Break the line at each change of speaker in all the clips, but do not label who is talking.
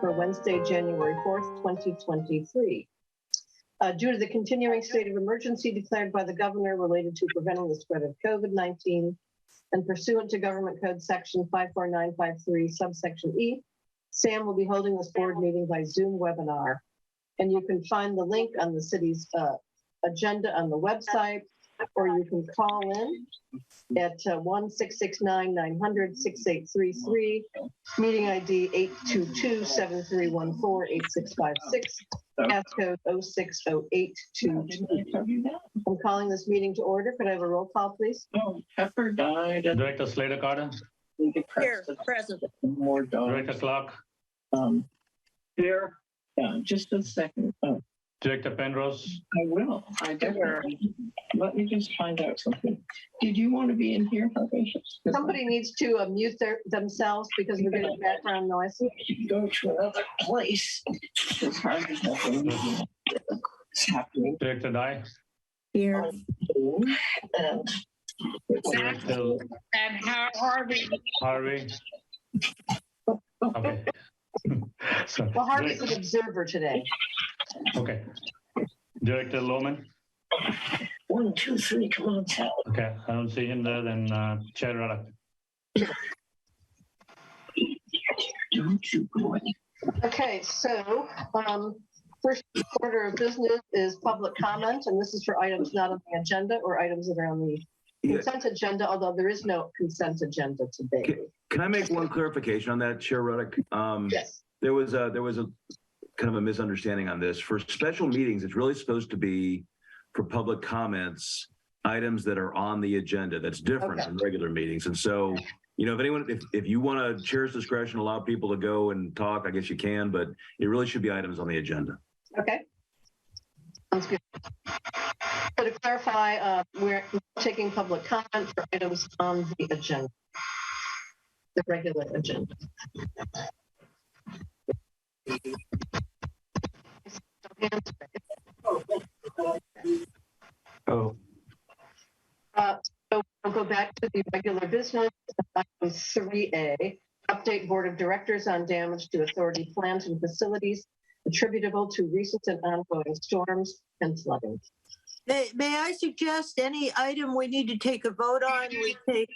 for Wednesday, January 4th, 2023. Due to the continuing state of emergency declared by the governor related to preventing the spread of COVID-19 and pursuant to Government Code Section 54953, subsection E, Sam will be holding this board meeting by Zoom webinar. And you can find the link on the city's agenda on the website, or you can call in at 1-669-900-6833, meeting ID 822-7314-8656, passcode 060822. I'm calling this meeting to order. Could I have a roll call, please?
Oh, Pepper died.
Director Slater Carter.
Here, present. More dogs.
Director Clark.
Here. Yeah, just a second. Oh.
Director Penrose.
I will. I definitely. Let me just find out something. Did you want to be in here, Herbaceous?
Somebody needs to mute themselves because we're getting background noise.
Go to another place. It's hard to have a meeting. It's happening.
Director Dye.
Here. And
Director
and Harvey.
Harvey. Okay. So,
Well, Harvey's an observer today.
okay. Director Lohman.
1, 2, 3. Come on, Sal.
Okay, I don't see him there. Then Chair Ruddock.
Don't you, boy.
Okay, so first order of business is public comment, and this is for items not on the agenda or items that are on the consent agenda, although there is no consent agenda today.
Can I make one clarification on that, Chair Ruddock?
Yes.
There was a kind of a misunderstanding on this. For special meetings, it's really supposed to be for public comments, items that are on the agenda. That's different from regular meetings. And so, you know, if you want to chair's discretion, allow people to go and talk, I guess you can, but it really should be items on the agenda.
Okay. Sounds good. So to clarify, we're taking public comment for items on the agenda, the regular agenda.
Oh.
So we'll go back to the regular business. Item 3A, update Board of Directors on damage to authority plants and facilities attributable to recent and ongoing storms and flooding.
May I suggest any item we need to take a vote on, we take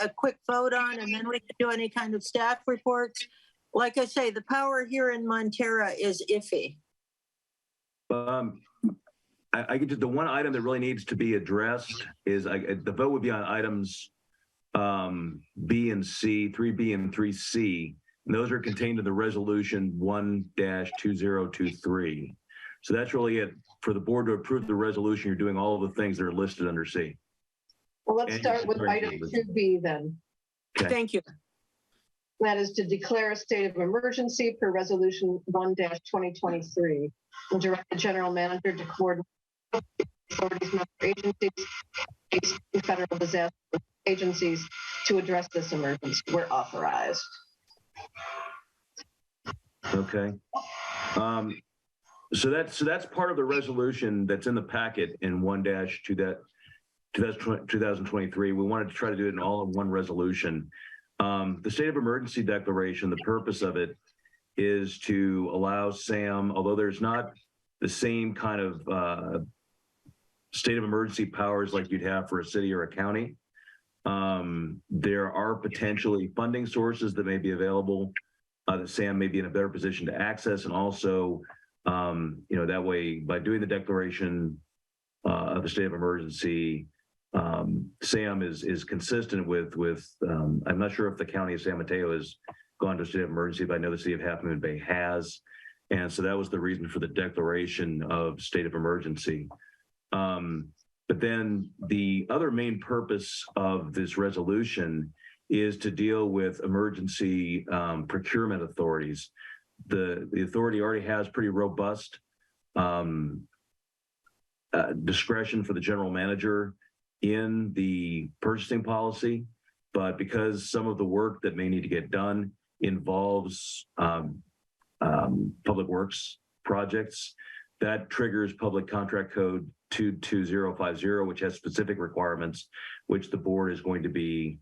a quick vote on, and then we can do any kind of staff reports? Like I say, the power here in Montana is iffy.
I get to the one item that really needs to be addressed is the vote would be on items B and C, 3B and 3C. And those are contained in the resolution 1-2023. So that's really it. For the board to approve the resolution, you're doing all of the things that are listed under C.
Well, let's start with item 2B then.
Okay.
Thank you.
That is to declare a state of emergency per resolution 1-2023 and direct the general manager to coordinate authorities, member agencies, state and federal disaster agencies to address this emergency. We're authorized.
Okay. So that's part of the resolution that's in the packet in 1-2023. We wanted to try to do it in all in one resolution. The state of emergency declaration, the purpose of it is to allow SAM, although there's not the same kind of state of emergency powers like you'd have for a city or a county, there are potentially funding sources that may be available that SAM may be in a better position to access. And also, you know, that way, by doing the declaration of the state of emergency, SAM is consistent with I'm not sure if the county of San Mateo has gone to a state of emergency, but I know the city of Half Moon Bay has. And so that was the reason for the declaration of state of emergency. But then the other main purpose of this resolution is to deal with emergency procurement authorities. The authority already has pretty robust discretion for the general manager in the purchasing policy, but because some of the work that may need to get done involves public works projects, that triggers Public Contract Code 22050, which has specific requirements, which the board is going to be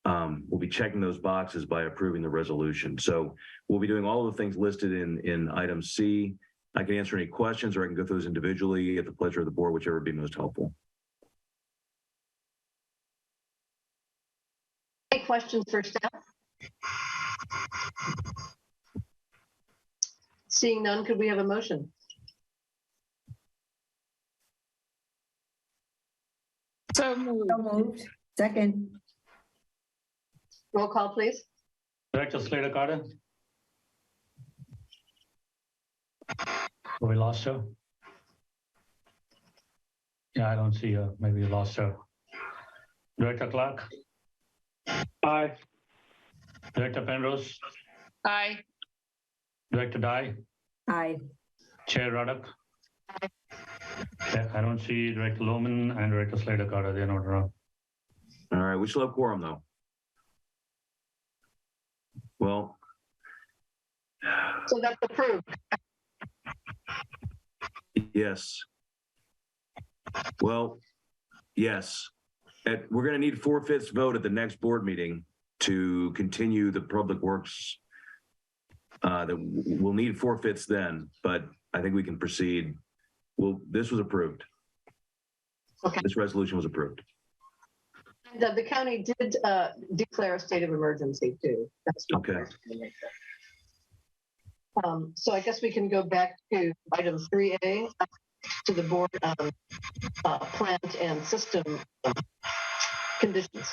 we'll be checking those boxes by approving the resolution. So we'll be doing all of the things listed in item C. I can answer any questions or I can go through those individually at the pleasure of the board, whichever would be most helpful.
Any questions for staff? Seeing none, could we have a motion?
So moved.
So moved. Second.
Roll call, please.
Director Slater Carter? We lost her? Yeah, I don't see her. Maybe we lost her. Director Clark?
Aye.
Director Penrose?
Aye.
Director Dye?
Aye.
Chair Ruddock? Yeah, I don't see Director Lohman and Director Slater Carter. They're not around.
All right, we still have quorum though. Well,
So that's approved.
yes. Well, yes. We're going to need 4/5 vote at the next board meeting to continue the public works. We'll need 4/5 then, but I think we can proceed. Well, this was approved.
Okay.
This resolution was approved.
The county did declare a state of emergency too. That's
Okay.
So I guess we can go back to item 3A, to the board plant and system conditions.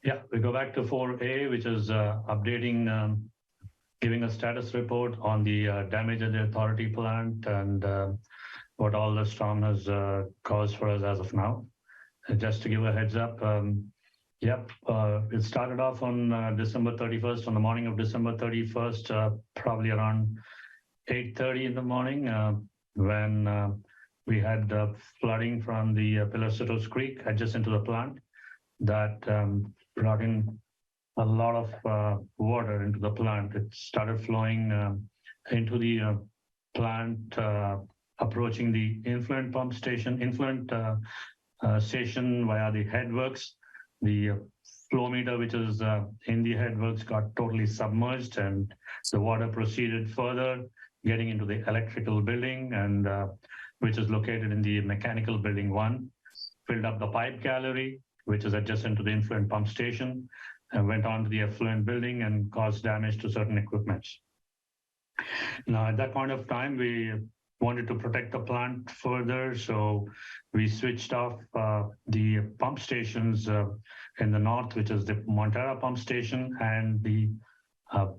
Yeah, we go back to 4A, which is updating, giving a status report on the damage at the authority plant and what all the storm has caused for us as of now. And just to give a heads up, it started off on December 31st, on the morning of December 31st, probably around 8:30 in the morning, when we had flooding from the Pillarcitos Creek adjacent to the plant that brought in a lot of water into the plant. It started flowing into the plant, approaching the influent pump station, station via the headworks. The flow meter, which is in the headworks, got totally submerged, and the water proceeded further, getting into the electrical building, and which is located in the mechanical building 1, filled up the pipe gallery, which is adjacent to the influent pump station, and went on to the effluent building and caused damage to certain equipments. Now, at that point of time, we wanted to protect the plant further, so we switched off the pump stations in the north, which is the Montara pump station and the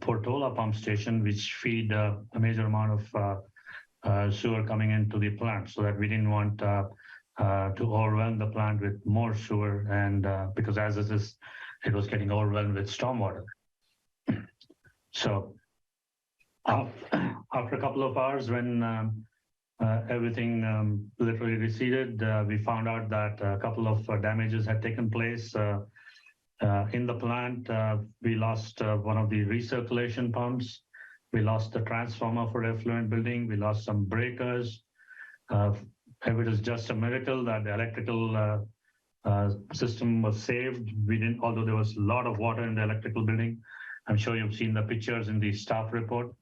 Portola pump station, which feed a major amount of sewer coming into the plant, so that we didn't want to overwhelm the plant with more sewer, and because as it is, it was getting overwhelmed with stormwater. So after a couple of hours, when everything literally receded, we found out that a couple of damages had taken place in the plant. We lost one of the recirculation pumps. We lost the transformer for effluent building. We lost some breakers. It is just a miracle that the electrical system was saved. We didn't, although there was a lot of water in the electrical building. I'm sure you've seen the pictures in the staff report,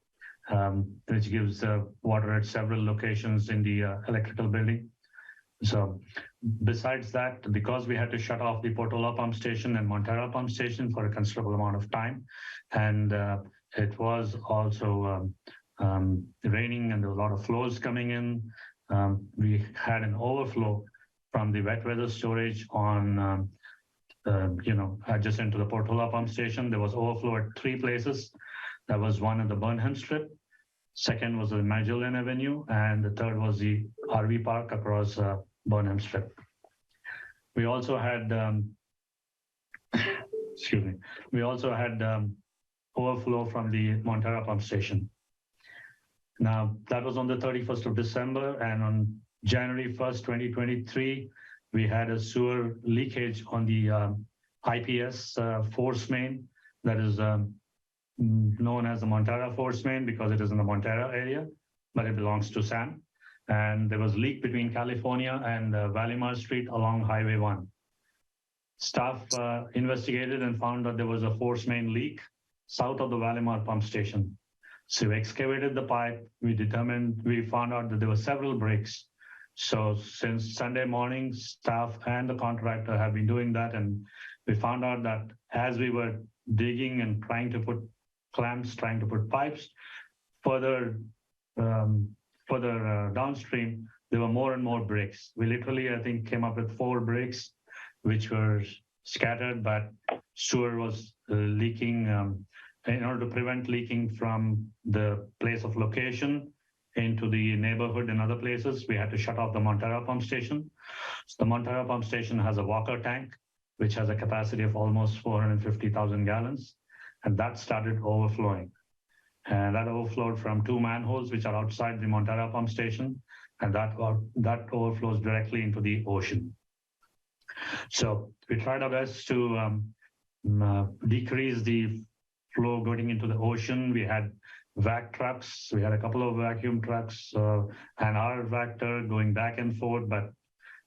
which gives water at several locations in the electrical building. So besides that, because we had to shut off the Portola pump station and Montara pump station for a considerable amount of time, and it was also raining and there were a lot of flows coming in, we had an overflow from the wet weather storage on, adjacent to the Portola pump station. There was overflow at 3 places. There was one at the Burnham Strip, second was the Magellan Avenue, and the third was the RV Park across Burnham Strip. We also had, overflow from the Montara pump station. Now, that was on the 31st of December, and on January 1st, 2023, we had a sewer leakage on the IPS force main that is known as the Montara force main because it is in the Montara area, but it belongs to SAM. And there was leak between California and Valimar Street along Highway 1. Staff investigated and found that there was a force main leak south of the Valimar pump station. So we excavated the pipe. We found out that there were several breaks. So since Sunday morning, staff and the contractor have been doing that. And we found out that as we were digging and trying to put clamps, trying to put pipes further downstream, there were more and more breaks. We literally, I think, came up with 4 breaks, which were scattered, but sewer was leaking. In order to prevent leaking from the place of location into the neighborhood and other places, we had to shut off the Montara pump station. So the Montara pump station has a walker tank, which has a capacity of almost 450,000 gallons, and that started overflowing. And that overflowed from 2 manholes, which are outside the Montara pump station, and that overflows directly into the ocean. So we tried our best to decrease the flow going into the ocean. We had vac trucks. We had a couple of vacuum trucks and our vector going back and forth, but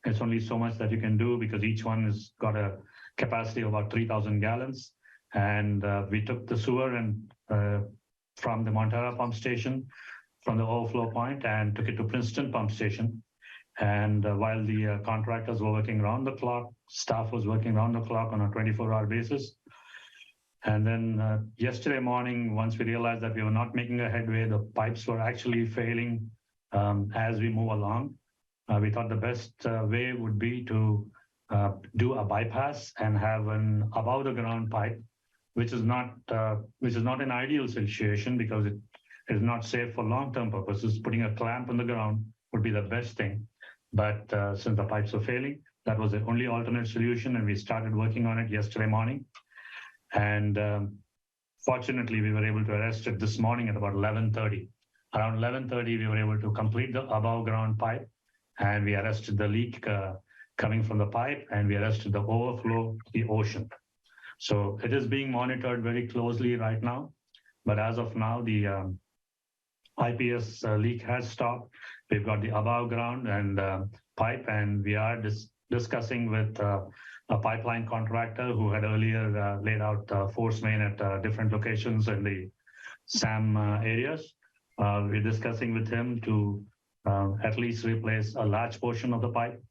it's only so much that you can do because each one has got a capacity of about 3,000 gallons. And we took the sewer and from the Montara pump station, from the overflow point, and took it to Princeton pump station. And while the contractors were working around the clock, staff was working around the clock on a 24-hour basis. And then yesterday morning, once we realized that we were not making a headway, the pipes were actually failing as we move along. We thought the best way would be to do a bypass and have an above the ground pipe, which is not an ideal situation because it is not safe for long-term purposes. Putting a clamp on the ground would be the best thing. But since the pipes were failing, that was the only alternate solution, and we started working on it yesterday morning. And fortunately, we were able to arrest it this morning at about 11:30. Around 11:30, we were able to complete the above ground pipe, and we arrested the leak coming from the pipe, and we arrested the overflow to the ocean. So it is being monitored very closely right now. But as of now, the IPS leak has stopped. We've got the above ground and pipe, and we are discussing with a pipeline contractor who had earlier laid out force main at different locations in the SAM areas. We're discussing with him to at least replace a large portion of the pipe,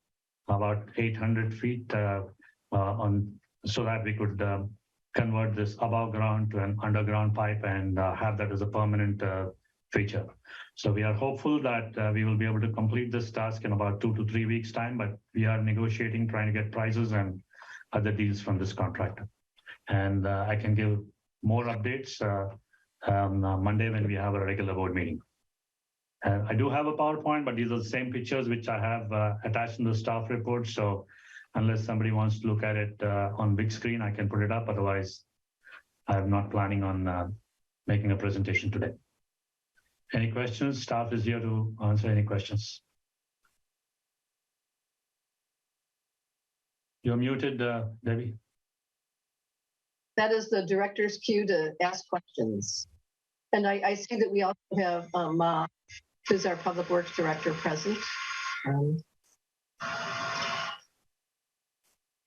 about 800 feet, so that we could convert this above ground to an underground pipe and have that as a permanent feature. So we are hopeful that we will be able to complete this task in about 2 to 3 weeks' time, but we are negotiating, trying to get prices and other deals from this contractor. And I can give more updates on Monday when we have a regular board meeting. I do have a PowerPoint, but these are the same pictures which I have attached in the staff report. So unless somebody wants to look at it on big screen, I can put it up. Otherwise, I'm not planning on making a presentation today. Any questions? Staff is here to answer any questions. You're muted, Debbie.
That is the director's cue to ask questions. And I see that we also have Ma, who's our Public Works Director, present.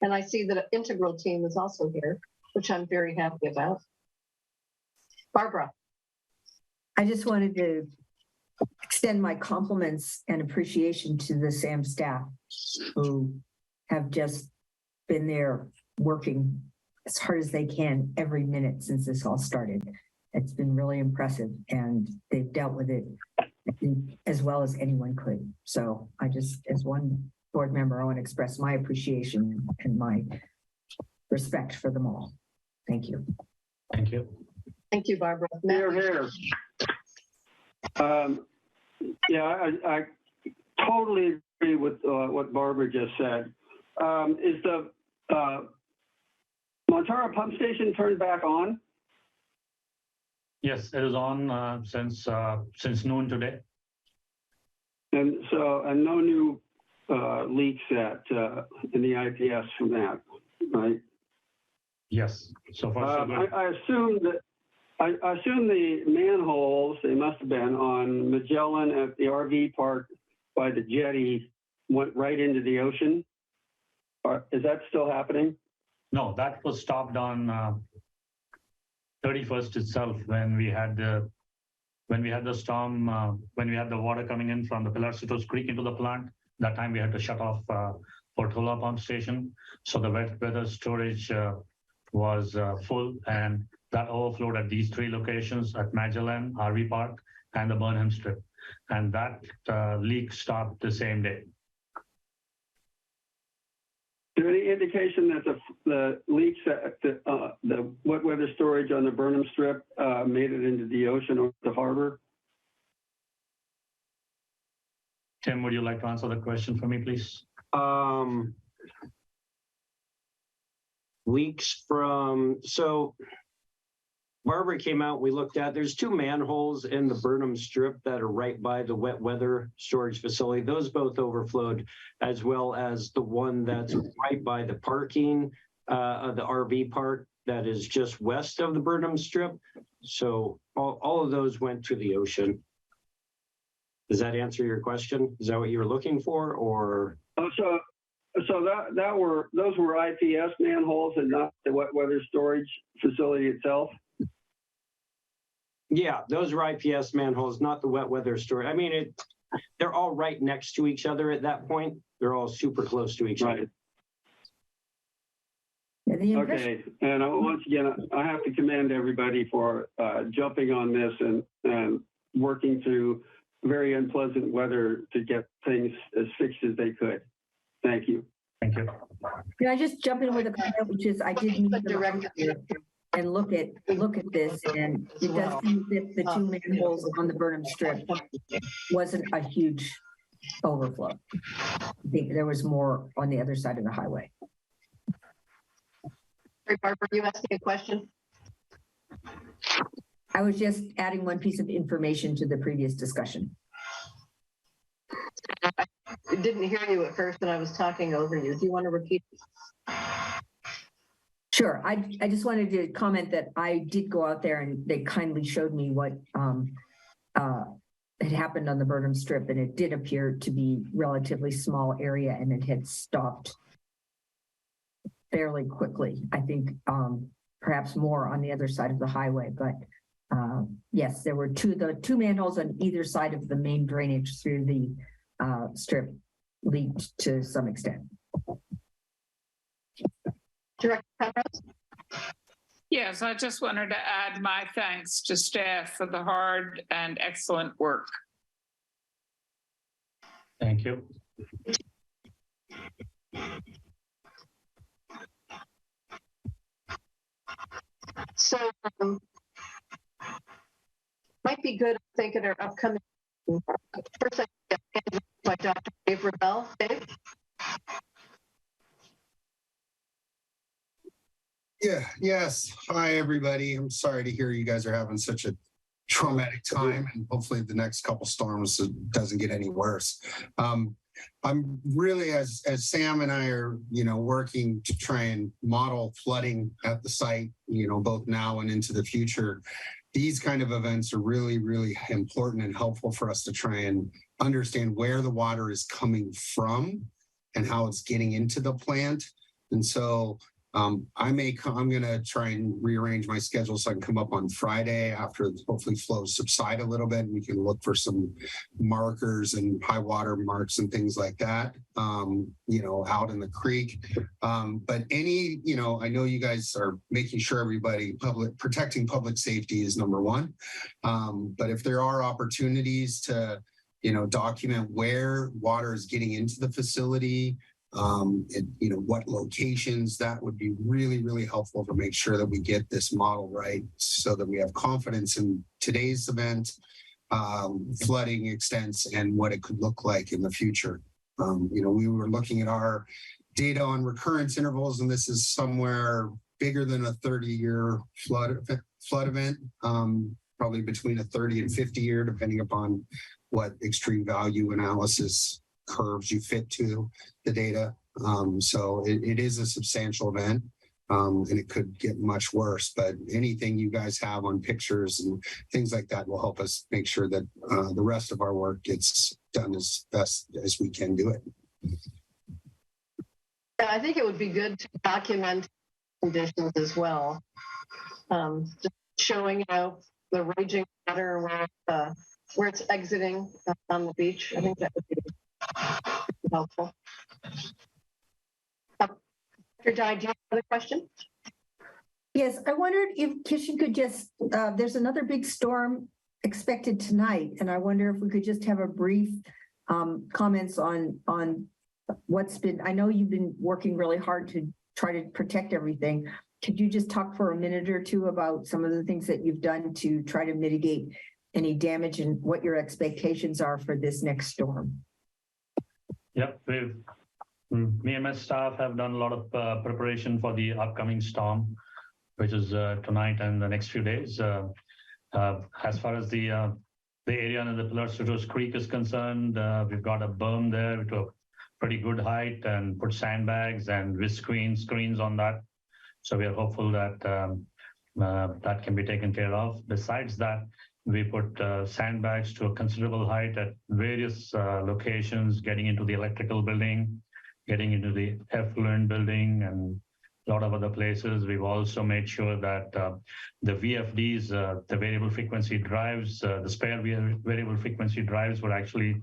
And I see that an integral team is also here, which I'm very happy about. Barbara.
I just wanted to extend my compliments and appreciation to the SAM staff who have just been there working as hard as they can every minute since this all started. It's been really impressive, and they've dealt with it as well as anyone could. So I just, as one board member, I want to express my appreciation and my respect for them all. Thank you.
Thank you.
Thank you, Barbara.
Here, here. Yeah, I totally agree with what Barbara just said. Is the Montara pump station turned back on?
Yes, it is on since noon today.
And so, and no new leaks in the IPS from that, right?
Yes. So far, so good.
I assume the manholes, they must have been on Magellan at the RV park by the jetty, went right into the ocean. Is that still happening?
No, that was stopped on 31st itself when we had the storm, when we had the water coming in from the Pilarcitos Creek into the plant. That time we had to shut off Portola pump station. So the wet weather storage was full, and that overflowed at these three locations at Magellan, RV Park, and the Burnham Strip. And that leak stopped the same day.
Is there any indication that the leaks at the wet weather storage on the Burnham Strip made it into the ocean or the harbor?
Tim, would you like to answer the question for me, please?
Leaks from, so Barbara came out, we looked at, there's two manholes in the Burnham Strip that are right by the wet weather storage facility. Those both overflowed, as well as the one that's right by the parking of the RV park that is just west of the Burnham Strip. So all of those went to the ocean. Does that answer your question? Is that what you were looking for, or?
Oh, so those were IPS manholes and not the wet weather storage facility itself?
Yeah, those are IPS manholes, not the wet weather storage. I mean, they're all right next to each other at that point. They're all super close to each other.
Okay, and once again, I have to commend everybody for jumping on this and working through very unpleasant weather to get things as fixed as they could. Thank you.
Thank you.
Can I just jump in with a comment, which is I did meet the director and look at this, and it does seem that the two manholes on the Burnham Strip wasn't a huge overflow. I think there was more on the other side of the highway.
Barbara, you asking a question?
I was just adding one piece of information to the previous discussion.
I didn't hear you at first, and I was talking over you. Do you want to repeat?
Sure. I just wanted to comment that I did go out there and they kindly showed me what had happened on the Burnham Strip, and it did appear to be relatively small area, and it had stopped fairly quickly. I think perhaps more on the other side of the highway, but yes, there were the two manholes on either side of the main drainage through the strip leaked to some extent.
Director Penrose?
Yes, I just wanted to add my thanks to staff for the hard and excellent work.
Thank you.
So might be good, I think, at our upcoming, first I get by Dr. Dave Rebell. Dave?
Yeah, yes. Hi, everybody. I'm sorry to hear you guys are having such a traumatic time, and hopefully the next couple storms doesn't get any worse. I'm really, as Sam and I are, working to try and model flooding at the site, both now and into the future. These kind of events are really, really important and helpful for us to try and understand where the water is coming from and how it's getting into the plant. And so I'm going to try and rearrange my schedule so I can come up on Friday after hopefully flows subside a little bit, and we can look for some markers and high water marks and things like that, out in the creek. But I know you guys are making sure protecting public safety is number one. But if there are opportunities to, document where water is getting into the facility, what locations, that would be really, really helpful to make sure that we get this model right so that we have confidence in today's event, flooding extents, and what it could look like in the future. We were looking at our data on recurrence intervals, and this is somewhere bigger than a 30-year flood event, probably between a 30 and 50-year, depending upon what extreme value analysis curves you fit to the data. So it is a substantial event, and it could get much worse, but anything you guys have on pictures and things like that will help us make sure that the rest of our work gets done as best as we can do it.
Yeah, I think it would be good to document conditions as well. Just showing, the raging water where it's exiting on the beach. I think that would be helpful. Dr. Dye, do you have another question?
Yes, I wondered if Kishan could just, there's another big storm expected tonight, and I wonder if we could just have a brief comments on what's been, I know you've been working really hard to try to protect everything. Could you just talk for a minute or two about some of the things that you've done to try to mitigate any damage and what your expectations are for this next storm?
Yep, me and my staff have done a lot of preparation for the upcoming storm, which is tonight and the next few days. As far as the area under the Pilar Creek is concerned, we've got a berm there to a pretty good height and put sandbags and screens on that. So we are hopeful that that can be taken care of. Besides that, we put sandbags to a considerable height at various locations, getting into the electrical building, getting into the effluent building, and a lot of other places. We've also made sure that the VFDs, the variable frequency drives, the spare variable frequency drives were actually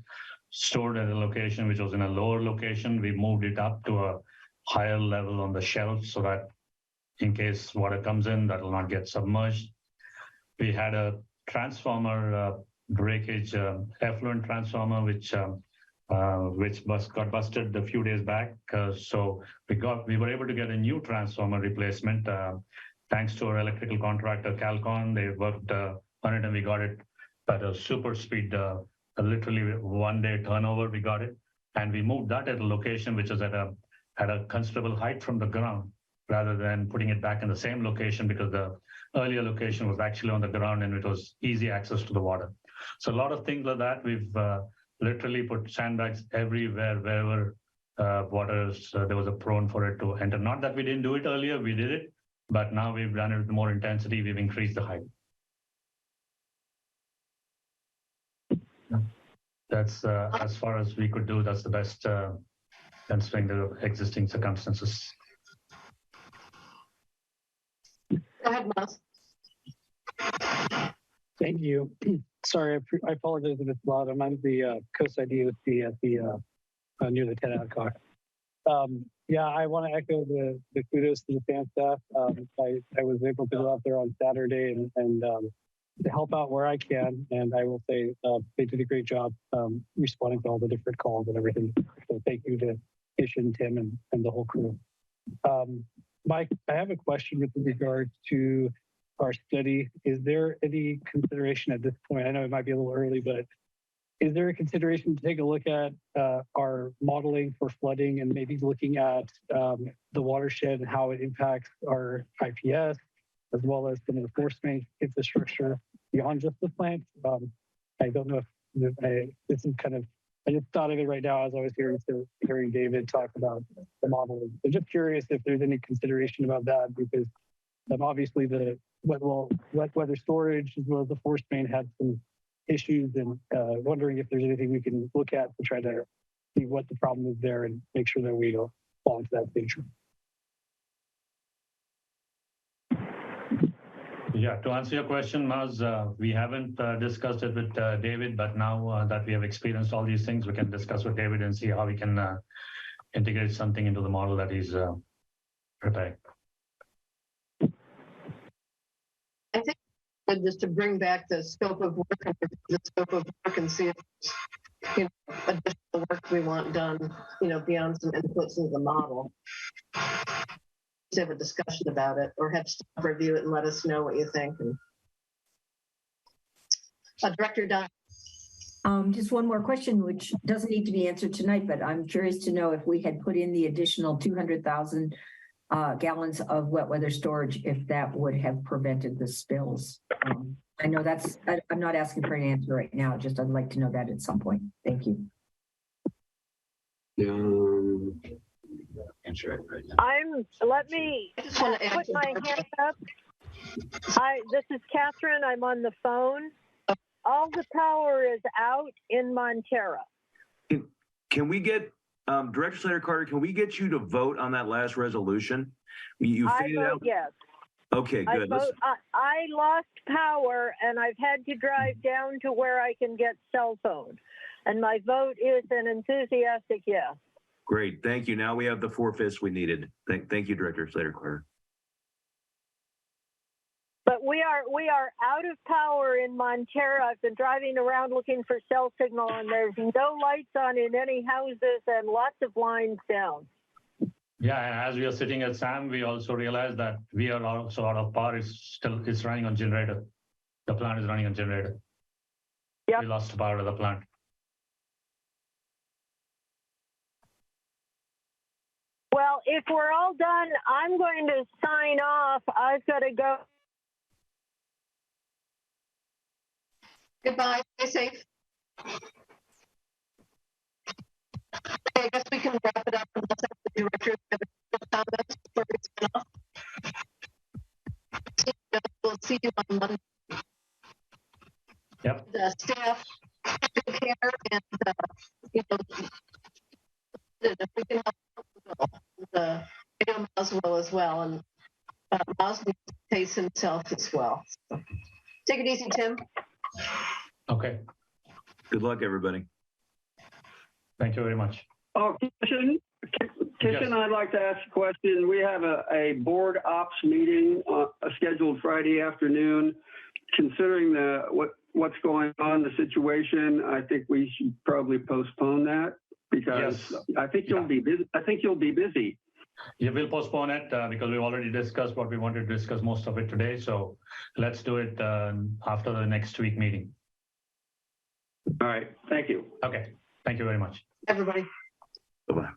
stored at a location which was in a lower location. We moved it up to a higher level on the shelf so that in case water comes in, that will not get submerged. We had a transformer breakage, effluent transformer, which got busted a few days back. So we were able to get a new transformer replacement thanks to our electrical contractor, Calcon. They worked on it and we got it at a super speed, literally 1 day turnover, we got it. And we moved that at a location which is at a considerable height from the ground, rather than putting it back in the same location, because the earlier location was actually on the ground and it was easy access to the water. So a lot of things like that. We've literally put sandbags everywhere, wherever there was a prone for it to enter. Not that we didn't do it earlier, we did it, but now we've done it with more intensity. We've increased the height. That's as far as we could do. That's the best considering the existing circumstances.
Go ahead, Miles.
Thank you. Sorry, I apologize if it's loud. I'm on the Coast ID with the near the 10 Adcock. Yeah, I want to echo the kudos to the SAM staff. I was able to go out there on Saturday and to help out where I can, and I will say they did a great job responding to all the different calls and everything. So thank you to Kishan, Tim, and the whole crew. Mike, I have a question with regard to our study. Is there any consideration at this point? I know it might be a little early, but is there a consideration to take a look at our modeling for flooding and maybe looking at the watershed and how it impacts our IPS, as well as some of the force main infrastructure beyond just the plant? I don't know if this is kind of, I just thought of it right now as I was hearing David talk about the modeling. I'm just curious if there's any consideration about that, because obviously the wet weather storage as well as the force main had some issues, and wondering if there's anything we can look at to try to see what the problem is there and make sure that we don't fall into that danger.
Yeah, to answer your question, Maz, we haven't discussed it with David, but now that we have experienced all these things, we can discuss with David and see how we can integrate something into the model that he's prepared.
I think just to bring back the scope of work and see if additional work we want done, beyond some inputs into the model. To have a discussion about it, or have staff review it and let us know what you think. And Director Dye.
Just one more question, which doesn't need to be answered tonight, but I'm curious to know if we had put in the additional 200,000 gallons of wet weather storage, if that would have prevented the spills. I know I'm not asking for an answer right now, just I'd like to know that at some point. Thank you.
Answer it right now. Let me put my hand up. Hi, this is Catherine. I'm on the phone. All the power is out in Montera.
Can we get Director Slater Carter, can we get you to vote on that last resolution? You
I
figured
vote
out?
yes.
Okay,
I
good.
vote, I lost power and I've had to drive down to where I can get cell phone. And my vote is an enthusiastic yes.
Great, thank you. Now we have the 4/5 we needed. Thank you, Director Slater Carter.
But we are out of power in Montero. I've been driving around looking for cell signal and there's no lights on in any houses and lots of lines down.
Yeah, and as we are sitting at SAM, we also realized that we are also out of power. It's running on generator. The plant is running on generator.
Yep.
We lost power to the plant.
Well, if we're all done, I'm going to sign off. I've got to go.
Goodbye, stay safe. Okay, I guess we can wrap it up unless the directors have any comments before we sign off. We'll see you on Monday.
Yep.
The staff, take care, and you know, if we can help the Oswell as well, and Miles needs to pace himself as well. So, take it easy, Tim.
Okay.
Good luck, everybody.
Thank you very much.
Oh, Kishan,
Yes.
I'd like to ask a question. We have a board ops meeting scheduled Friday afternoon. Considering what's going on, the situation, I think we should probably postpone that because
Yes.
I think you'll be busy. I think you'll be busy.
Yeah, we'll postpone it because we've already discussed what we wanted to discuss most of it today. So let's do it after the next week meeting.
All right. Thank you.
Okay. Thank you very much.
Everybody.
Bye-bye.